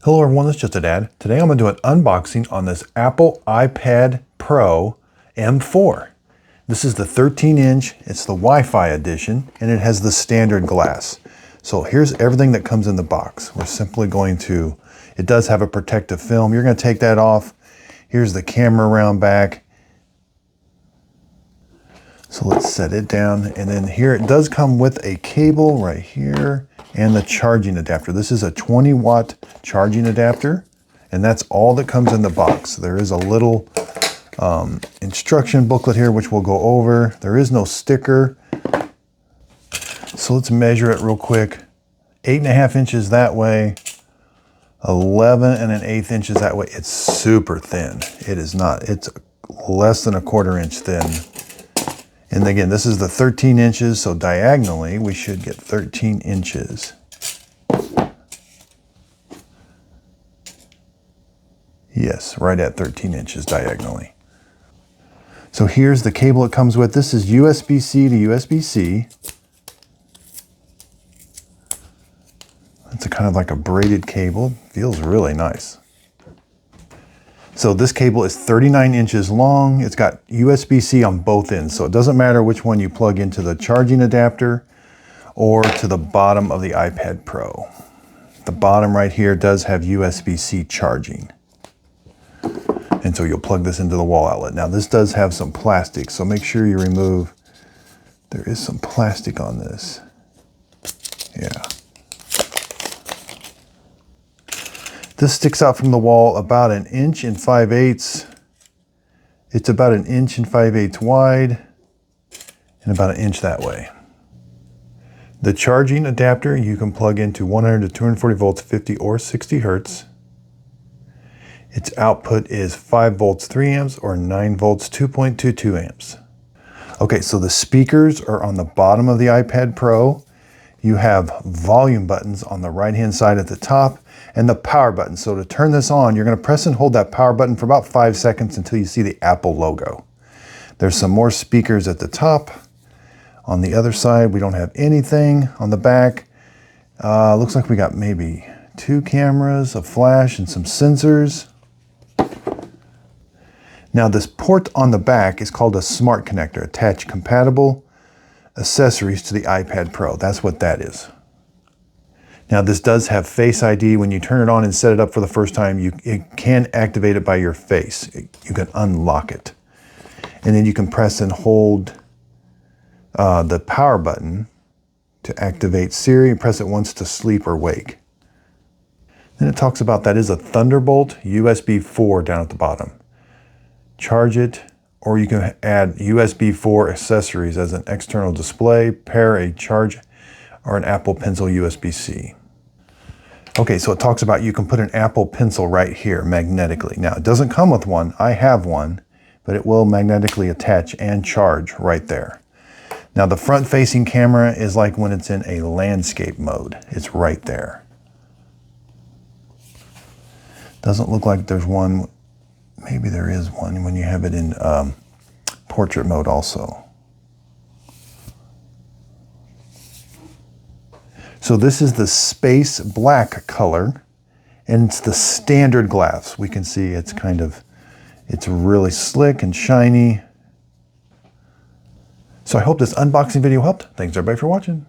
Hello everyone, it's just a dad. Today I'm going to do an unboxing on this Apple iPad Pro M4. This is the 13-inch, it's the Wi-Fi edition, and it has the standard glass. So here's everything that comes in the box. We're simply going to, it does have a protective film. You're going to take that off. Here's the camera around back. So let's set it down. And then here it does come with a cable right here and the charging adapter. This is a 20-watt charging adapter, and that's all that comes in the box. There is a little instruction booklet here, which we'll go over. There is no sticker. So let's measure it real quick. 8.5 inches that way, 11 1/8 inches that way. It's super thin. It is not, it's less than 1/4 inch thin. And again, this is the 13 inches, so diagonally we should get 13 inches. Yes, right at 13 inches diagonally. So here's the cable it comes with. This is USB-C to USB-C. It's kind of like a braided cable. Feels really nice. So this cable is 39 inches long. It's got USB-C on both ends, so it doesn't matter which one you plug into the charging adapter or to the bottom of the iPad Pro. The bottom right here does have USB-C charging. And so you'll plug this into the wall outlet. Now this does have some plastic, so make sure you remove, there is some plastic on this. Yeah. This sticks out from the wall about 1 5/8 inches. It's about 1 5/8 inches wide and about 1 inch that way. The charging adapter you can plug into 100 to 240 volts, 50 or 60 hertz. Its output is 5 volts 3 amps or 9 volts 2.22 amps. Okay, so the speakers are on the bottom of the iPad Pro. You have volume buttons on the right-hand side at the top and the power button. So to turn this on, you're going to press and hold that power button for about 5 seconds until you see the Apple logo. There's some more speakers at the top. On the other side, we don't have anything. On the back, looks like we got maybe 2 cameras, a flash, and some sensors. Now this port on the back is called a smart connector. Attach compatible accessories to the iPad Pro. That's what that is. Now this does have Face ID. When you turn it on and set it up for the first time, it can activate it by your face. You can unlock it. And then you can press and hold the power button to activate Siri. Press it once to sleep or wake. Then it talks about that is a Thunderbolt USB 4 down at the bottom. Charge it, or you can add USB 4 accessories as an external display, pair a charge or an Apple Pencil USB-C. Okay, so it talks about you can put an Apple Pencil right here magnetically. Now it doesn't come with one, I have one, but it will magnetically attach and charge right there. Now the front facing camera is like when it's in a landscape mode. It's right there. Doesn't look like there's one. Maybe there is one when you have it in portrait mode also. So this is the space black color, and it's the standard glass. We can see it's it's really slick and shiny. So I hope this unboxing video helped. Thanks everybody for watching.